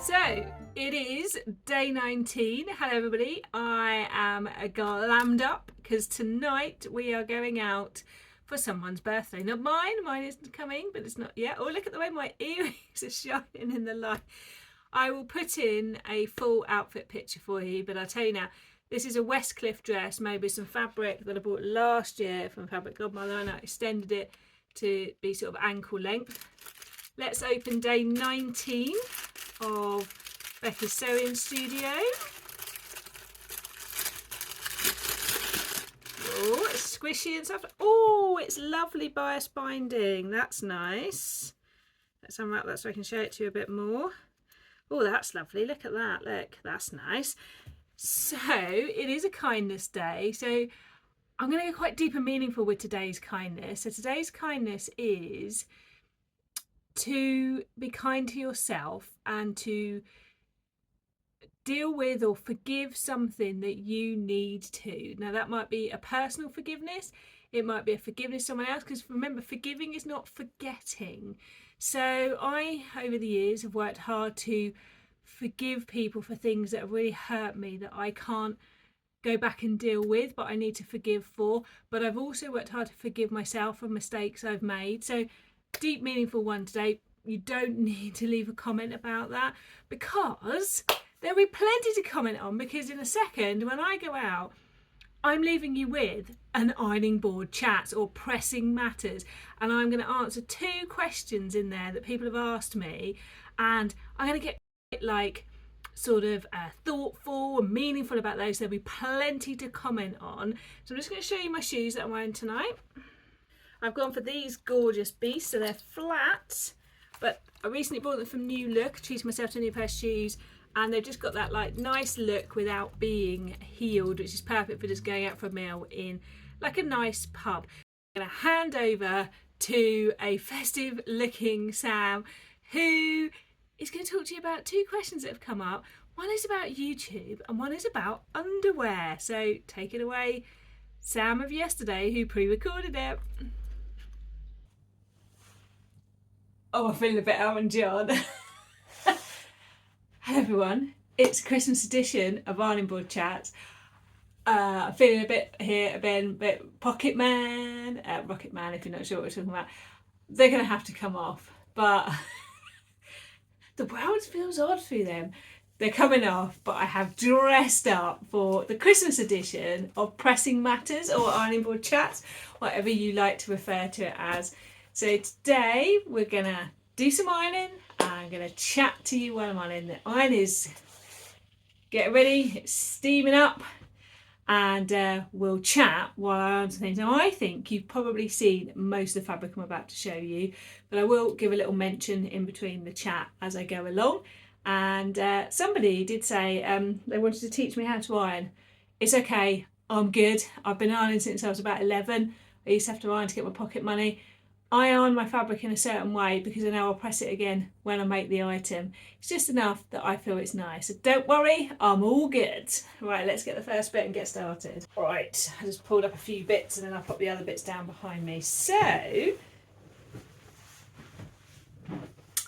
So it is day 19. Hello everybody, I am glammed up because tonight we are going out for someone's birthday. Not mine isn't coming, but it's not yet. Oh, look at the way my earrings are shining in the light. I will put in a full outfit picture for you, but I'll tell you now, this is a Westcliff dress made with some fabric that I bought last year from Fabric Godmother, and I extended it to be sort of ankle length. Let's open day 19 of Becky's Sewing Studio. Oh, it's squishy and soft. Oh, it's lovely bias binding. That's nice. Let's unwrap that so I can show it to you a bit more. Oh, that's lovely. Look at that. Look, that's nice. So it is a kindness day. So I'm going to go quite deep and meaningful with today's kindness. So today's kindness is to be kind to yourself and to deal with or forgive something that you need to. Now that might be a personal forgiveness, it might be a forgiveness of someone else, because remember, forgiving is not forgetting. So I, over the years, have worked hard to forgive people for things that have really hurt me, that I can't go back and deal with, but I need to forgive for. But I've also worked hard to forgive myself for mistakes I've made. So deep, meaningful one today. You don't need to leave a comment about that, because there'll be plenty to comment on, because in a second when I go out, I'm leaving you with an ironing board chat or pressing matters, and I'm going to answer 2 questions in there that people have asked me, and I'm going to get like sort of thoughtful and meaningful about those. There'll be plenty to comment on. So I'm just going to show you my shoes that I'm wearing tonight. I've gone for these gorgeous beasts, so they're flat, but I recently bought them from New Look, treated myself to a new pair of shoes, and they've just got that like nice look without being heeled, which is perfect for just going out for a meal in like a nice pub. I'm going to hand over to a festive looking Sam, who is going to talk to you about 2 questions that have come up. One is about YouTube and one is about underwear. So take it away, Sam of yesterday, who pre-recorded it. Oh, I'm feeling a bit Elton John. Hello everyone, it's Christmas edition of Ironing Board Chat. I'm feeling a bit here, a bit Pocket Man, Rocket Man, if you're not sure what we're talking about. They're going to have to come off, but the world feels odd through them. They're coming off, but I have dressed up for the Christmas edition of Pressing Matters or Ironing Board Chats, whatever you like to refer to it as. So today we're going to do some ironing. I'm going to chat to you while I'm ironing. The iron is getting ready, it's steaming up, and we'll chat while I answer things. Now I think you've probably seen most of the fabric I'm about to show you, but I will give a little mention in between the chat as I go along. And somebody did say they wanted to teach me how to iron. It's okay, I'm good. I've been ironing since I was about 11. I used to have to iron to get my pocket money. I iron my fabric in a certain way because I know I'll press it again when I make the item. It's just enough that I feel it's nice. So don't worry, I'm all good. Right, let's get the first bit and get started. Right, I just pulled up a few bits and then I'll pop the other bits down behind me. So,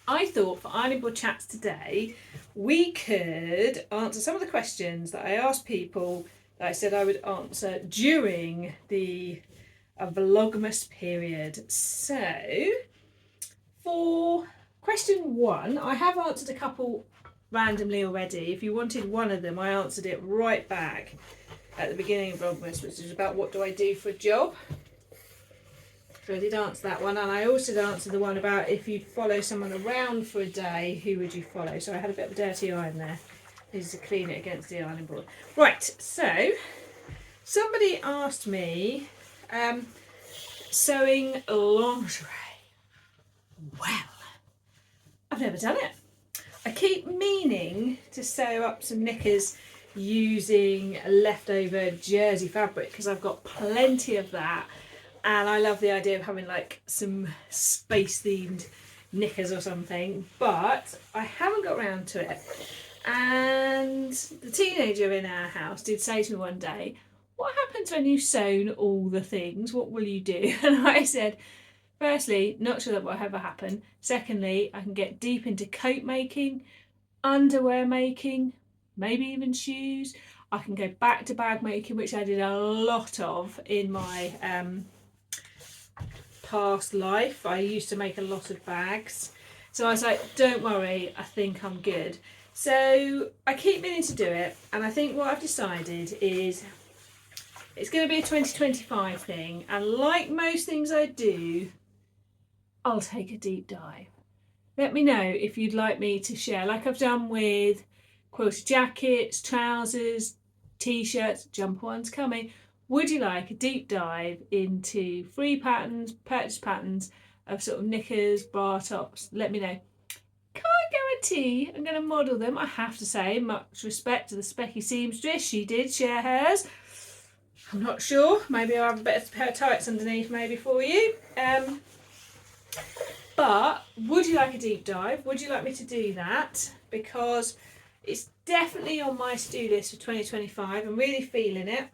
I thought for Ironing Board Chats today, we could answer some of the questions that I asked people that I said I would answer during the Vlogmas period. So for question 1, I have answered a couple randomly already. If you wanted one of them, I answered it right back at the beginning of Vlogmas, which is about what do I do for a job. So I did answer that one, and I also answered the one about if you'd follow someone around for a day, who would you follow? So I had a bit of a dirty iron there. Needed to clean it against the ironing board. Right, so Somebody asked me sewing lingerie. Well, I've never done it. I keep meaning to sew up some knickers using leftover jersey fabric because I've got plenty of that, and I love the idea of having like some space themed knickers or something, but I haven't got around to it. And the teenager in our house did say to me one day, what happens when you've sewn all the things? What will you do? And I said, firstly, not sure that will ever happen. Secondly, I can get deep into coat making, underwear making, maybe even shoes. I can go back to bag making, which I did a lot of in my past life. I used to make a lot of bags. So I was like, don't worry, I think I'm good. So I keep meaning to do it, and I think what I've decided is it's going to be a 2025 thing, and like most things I do, I'll take a deep dive. Let me know if you'd like me to share, like I've done with quilted jackets, trousers, t-shirts, jumper ones coming. Would you like a deep dive into free patterns, purchase patterns of sort of knickers, bra tops? Let me know. Can't guarantee I'm going to model them. I have to say, much respect to the Specky seamstress. She did share hers. I'm not sure. Maybe I'll have a better pair of tights underneath maybe for you. But would you like a deep dive? Would you like me to do that? Because it's definitely on my to-do list for 2025. I'm really feeling it.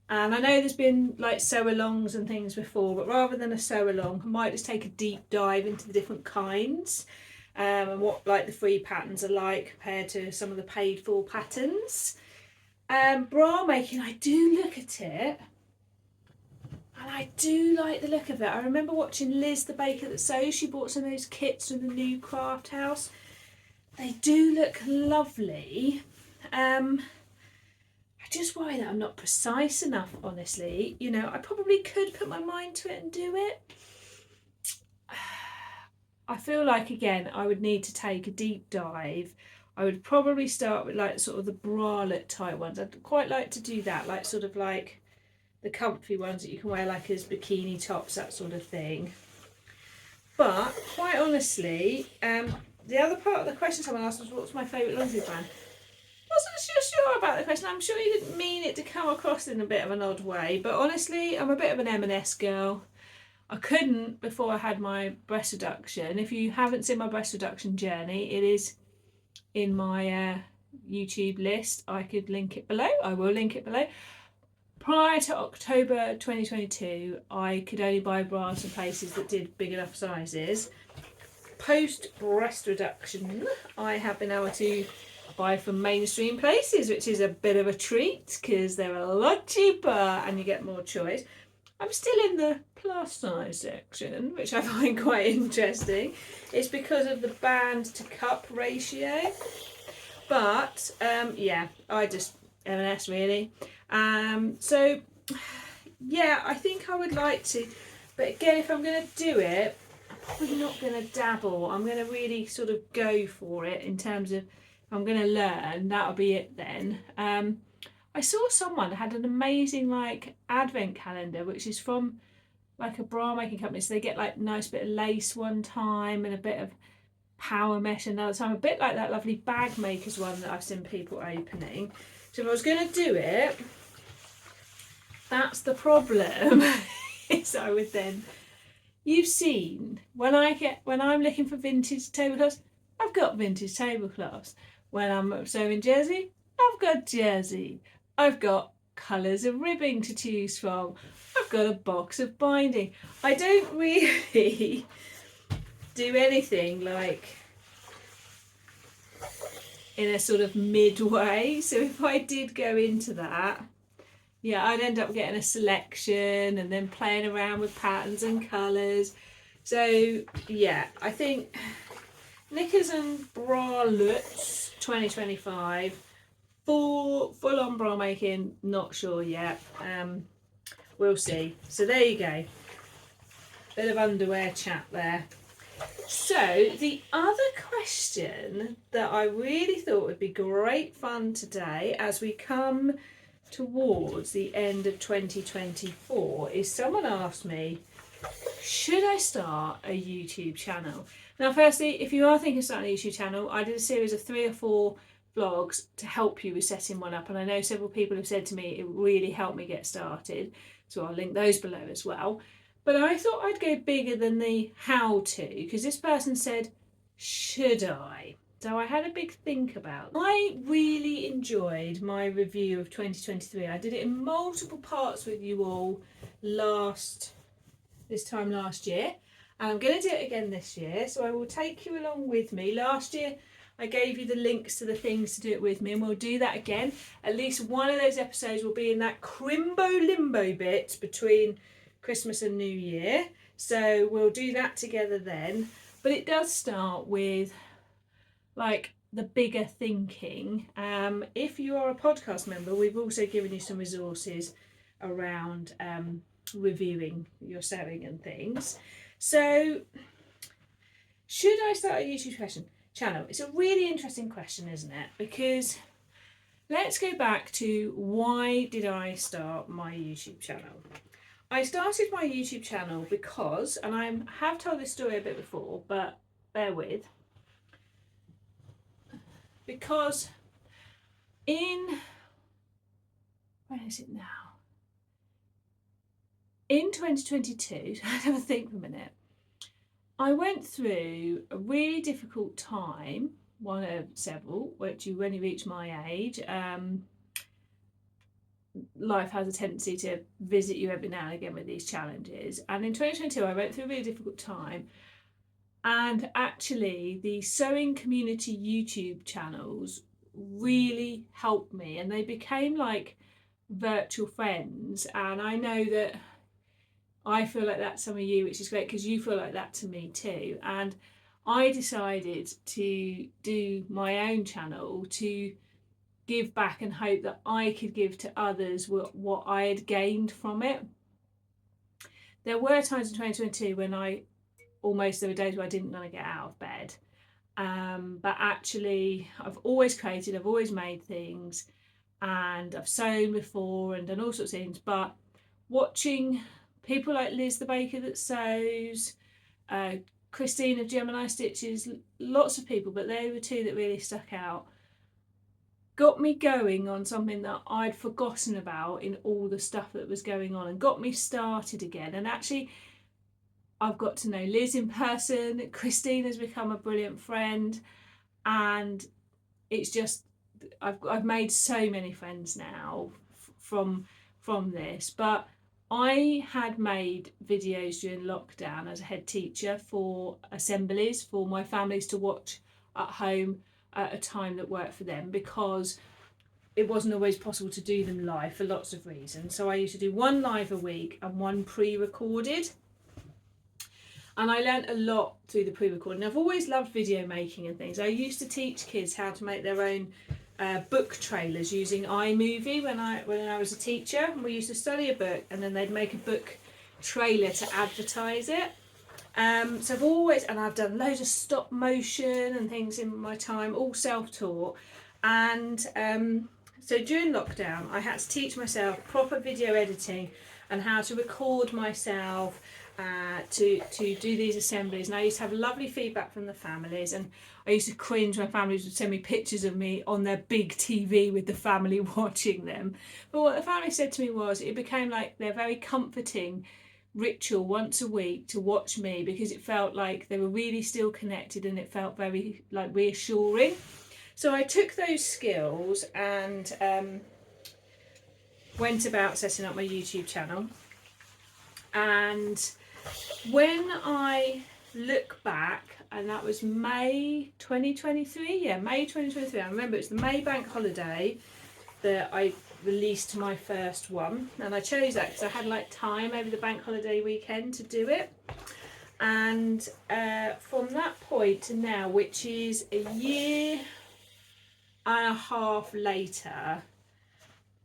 And I know there's been like sew-alongs and things before, but rather than a sew-along, I might just take a deep dive into the different kinds and what like the free patterns are like compared to some of the paid for patterns. Bra making, I do look at it and I do like the look of it. I remember watching Liz the baker that sews. She bought some of those kits from the new craft house. They do look lovely. I just worry that I'm not precise enough, honestly. You know, I probably could put my mind to it and do it. I feel like, again, I would need to take a deep dive. I would probably start with like sort of the bralette type ones. I'd quite like to do that, like sort of like the comfy ones that you can wear like as bikini tops, that sort of thing. But quite honestly, the other part of the question someone asked was, what's my favourite lingerie brand? Wasn't sure about the question. I'm sure you didn't mean it to come across in a bit of an odd way, but honestly, I'm a bit of an M&S girl. I couldn't before I had my breast reduction. If you haven't seen my breast reduction journey, it is in my YouTube list. I could link it below. I will link it below. Prior to October 2022, I could only buy bras from places that did big enough sizes. Post breast reduction, I have been able to buy from mainstream places, which is a bit of a treat because they're a lot cheaper and you get more choice. I'm still in the plus size section, which I find quite interesting. It's because of the band to cup ratio. But yeah, I just M&S really. So yeah, I think I would like to, but again, if I'm going to do it, I'm probably not going to dabble. I'm going to really sort of go for it in terms of if I'm going to learn, that'll be it then. I saw someone had an amazing like advent calendar, which is from like a bra making company. So they get like nice bit of lace one time and a bit of power mesh another time, a bit like that lovely bag makers one that I've seen people opening. So if I was going to do it, that's the problem. is I would then, you've seen when I'm looking for vintage tablecloths, I've got vintage tablecloths. When I'm sewing jersey, I've got jersey. I've got colours of ribbing to choose from. I've got a box of binding. I don't really do anything like in a sort of midway. So if I did go into that, yeah, I'd end up getting a selection and then playing around with patterns and colours. So yeah, I think knickers and bralettes 2025. Full on bra making, not sure yet. We'll see. So there you go. Bit of underwear chat there. So the other question that I really thought would be great fun today as we come towards the end of 2024 is someone asked me, should I start a YouTube channel? Now, firstly, if you are thinking of starting a YouTube channel, I did a series of 3 or 4 vlogs to help you with setting one up, and I know several people have said to me it really helped me get started, so I'll link those below as well. But I thought I'd go bigger than the how to, because this person said, should I? So I had a big think about it. I really enjoyed my review of 2023. I did it in multiple parts with you all this time last year, and I'm going to do it again this year, so I will take you along with me. Last year I gave you the links to the things to do it with me, and we'll do that again. At least one of those episodes will be in that crimbo limbo bit between Christmas and New Year, so we'll do that together then. But it does start with like the bigger thinking. If you are a podcast member, we've also given you some resources around reviewing your selling and things. So should I start a YouTube channel? It's a really interesting question, isn't it? Because let's go back to, why did I start my YouTube channel? I started my YouTube channel because, and I have told this story a bit before, but bear with, because where is it now? In 2022, I have to think for a minute, I went through a really difficult time, one of several, which when you reach my age, life has a tendency to visit you every now and again with these challenges. And in 2022, I went through a really difficult time. And actually, the sewing community YouTube channels really helped me, and they became like virtual friends. And I know that I feel like that's some of you, which is great because you feel like that to me too. And I decided to do my own channel to give back and hope that I could give to others what I had gained from it. There were times in 2022 when there were days where I didn't want to get out of bed. But actually, I've always created, I've always made things, and I've sewn before and done all sorts of things. But watching people like Liz the baker that sews, Christine of Gemini Stitches, lots of people, but they were 2 that really stuck out, got me going on something that I'd forgotten about in all the stuff that was going on, and got me started again. And actually, I've got to know Liz in person, Christine has become a brilliant friend, and it's just, I've made so many friends now from this. But I had made videos during lockdown as a head teacher for assemblies for my families to watch at home at a time that worked for them, because it wasn't always possible to do them live for lots of reasons. So I used to do 1 live a week and 1 pre-recorded. And I learnt a lot through the pre-recording. I've always loved video making and things. I used to teach kids how to make their own book trailers using iMovie when I was a teacher. We used to study a book and then they'd make a book trailer to advertise it. So I've done loads of stop motion and things in my time, all self-taught. And so during lockdown, I had to teach myself proper video editing and how to record myself to do these assemblies. And I used to have lovely feedback from the families, and I used to cringe when families would send me pictures of me on their big TV with the family watching them. But what the family said to me was, it became like their very comforting ritual once a week to watch me, because it felt like they were really still connected and it felt very like reassuring. So I took those skills and went about setting up my YouTube channel. And when I look back, and that was May 2023, May 2023, I remember it was the May bank holiday that I released my first one, and I chose that because I had like time over the bank holiday weekend to do it. And from that point to now, which is a year and a half later,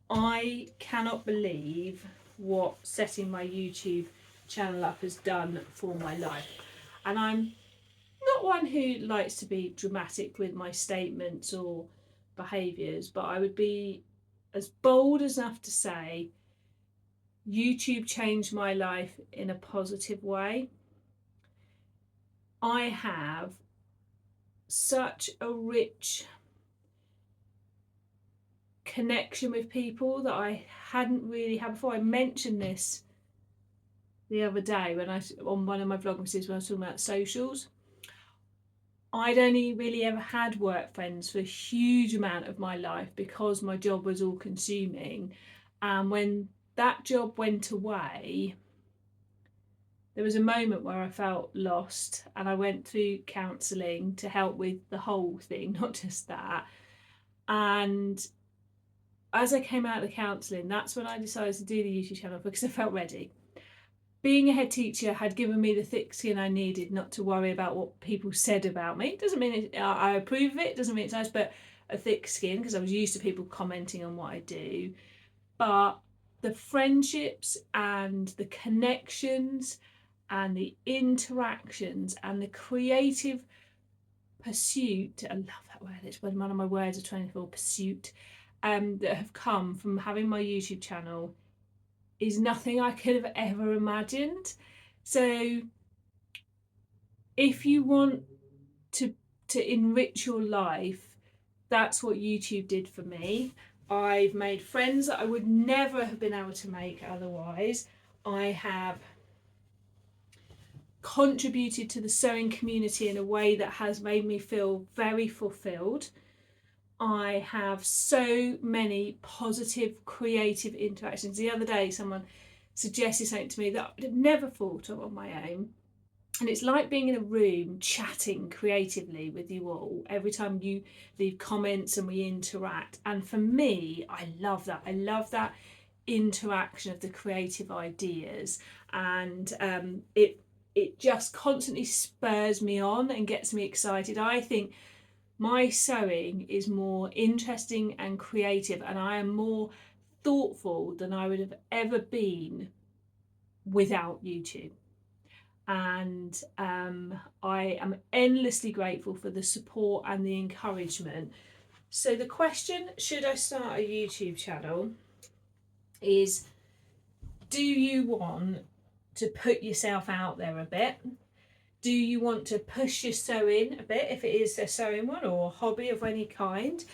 I cannot believe what setting my YouTube channel up has done for my life. And I'm not one who likes to be dramatic with my statements or behaviours, but I would be as bold enough to say YouTube changed my life in a positive way. I have such a rich connection with people that I hadn't really had before. I mentioned this the other day when on one of my Vlogmas when I was talking about socials. I'd only really ever had work friends for a huge amount of my life because my job was all consuming. And when that job went away, there was a moment where I felt lost, and I went through counselling to help with the whole thing, not just that. And as I came out of the counselling, that's when I decided to do the YouTube channel, because I felt ready. Being a head teacher had given me the thick skin I needed not to worry about what people said about me. It doesn't mean I approve of it, doesn't mean it's nice, but a thick skin, because I was used to people commenting on what I do. But the friendships and the connections and the interactions and the creative pursuit, I love that word, it's one of my words of 24, pursuit, that have come from having my YouTube channel is nothing I could have ever imagined. So if you want to enrich your life, that's what YouTube did for me. I've made friends that I would never have been able to make otherwise. I have contributed to the sewing community in a way that has made me feel very fulfilled. I have so many positive, creative interactions. The other day, someone suggested something to me that I'd never thought of on my own. And it's like being in a room chatting creatively with you all every time you leave comments and we interact. And for me, I love that. I love that interaction of the creative ideas. And it just constantly spurs me on and gets me excited. I think my sewing is more interesting and creative, and I am more thoughtful than I would have ever been without YouTube. And I am endlessly grateful for the support and the encouragement. So the question, should I start a YouTube channel, is, do you want to put yourself out there a bit? Do you want to push your sewing a bit, if it is a sewing one or a hobby of any kind?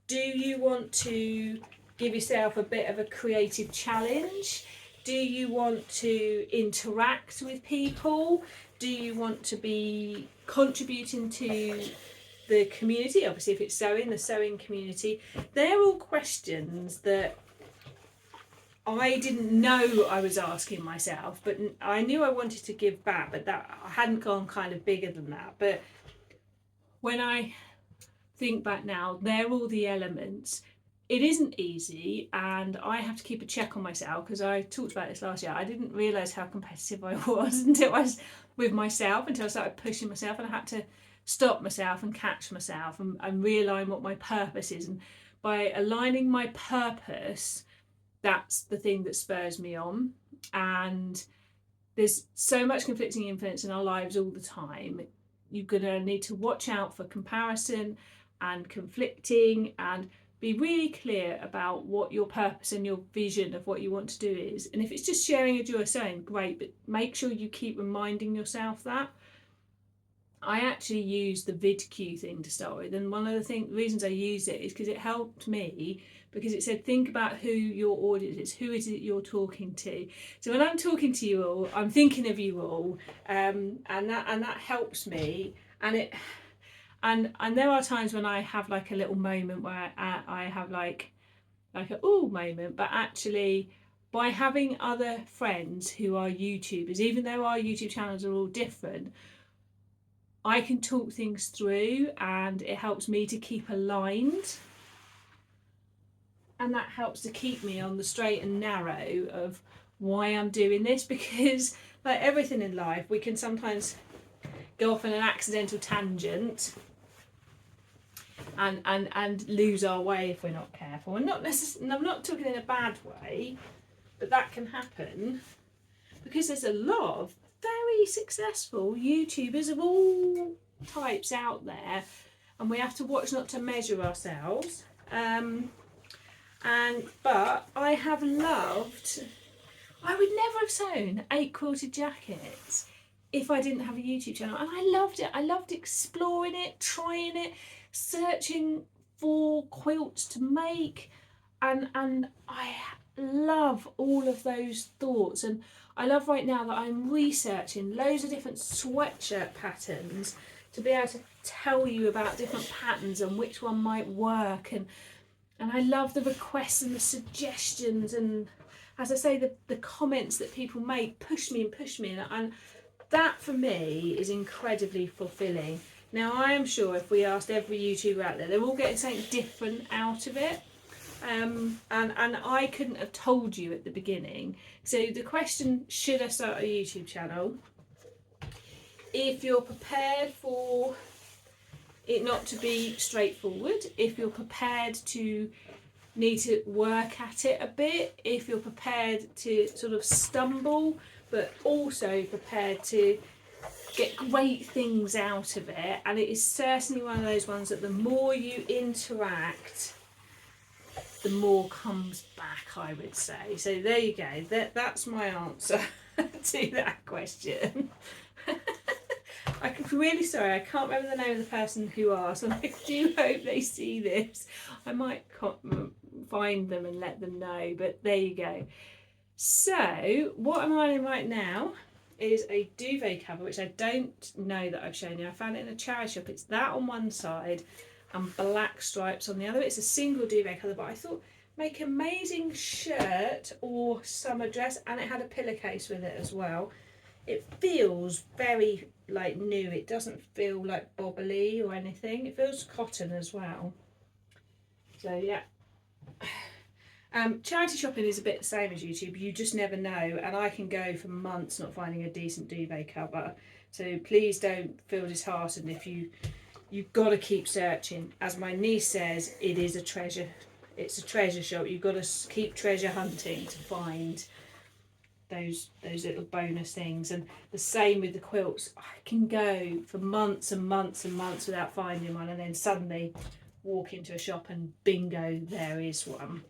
Do you want to give yourself a bit of a creative challenge? Do you want to interact with people? Do you want to be contributing to the community? Obviously, if it's sewing, the sewing community. They're all questions that I didn't know I was asking myself, but I knew I wanted to give back, but that I hadn't gone kind of bigger than that. But when I think back now, they're all the elements. It isn't easy, and I have to keep a check on myself, because I talked about this last year. I didn't realise how competitive I was until I was with myself, until I started pushing myself, and I had to stop myself and catch myself and realign what my purpose is. And by aligning my purpose, that's the thing that spurs me on. And there's so much conflicting influence in our lives all the time. You're going to need to watch out for comparison and conflicting, and be really clear about what your purpose and your vision of what you want to do is. And if it's just sharing a joy of sewing, great, but make sure you keep reminding yourself that. I actually used the VidQ thing to start with, and one of the reasons I used it is because it helped me, because it said think about who your audience is, who is it you're talking to. So when I'm talking to you all, I'm thinking of you all, and that helps me. And there are times when I have like a little moment where I have like a ooh moment, but actually by having other friends who are YouTubers, even though our YouTube channels are all different, I can talk things through, and it helps me to keep aligned. And that helps to keep me on the straight and narrow of why I'm doing this, because like everything in life, we can sometimes go off on an accidental tangent and lose our way if we're not careful. And I'm not talking in a bad way, but that can happen because there's a lot of very successful YouTubers of all types out there, and we have to watch not to measure ourselves. But I have loved, I would never have sewn 8 quilted jackets if I didn't have a YouTube channel, and I loved it. I loved exploring it, trying it, searching for quilts to make, and I love all of those thoughts. And I love right now that I'm researching loads of different sweatshirt patterns to be able to tell you about different patterns and which one might work, and I love the requests and the suggestions, and as I say, the comments that people make push me, and that for me is incredibly fulfilling. Now I am sure if we asked every YouTuber out there, they're all getting something different out of it. And I couldn't have told you at the beginning. So the question, should I start a YouTube channel? If you're prepared for it not to be straightforward, if you're prepared to need to work at it a bit, if you're prepared to sort of stumble, but also prepared to get great things out of it, and it is certainly one of those ones that the more you interact, the more comes back, I would say. So there you go, that's my answer to that question. I'm really sorry, I can't remember the name of the person who asked, and I do hope they see this. I might find them and let them know, but there you go. So what I'm ironing right now is a duvet cover, which I don't know that I've shown you. I found it in a charity shop. It's that on one side and black stripes on the other. It's a single duvet cover, but I thought make an amazing shirt or summer dress, and it had a pillowcase with it as well. It feels very like new. It doesn't feel like bobbly or anything. It feels cotton as well. So yeah. Charity shopping is a bit the same as YouTube. You just never know, and I can go for months not finding a decent duvet cover. So please don't feel disheartened if you've got to keep searching. As my niece says, it is a treasure. It's a treasure shop. You've got to keep treasure hunting to find those little bonus things. And the same with the quilts. I can go for months and months and months without finding one, and then suddenly walk into a shop and bingo, there is one.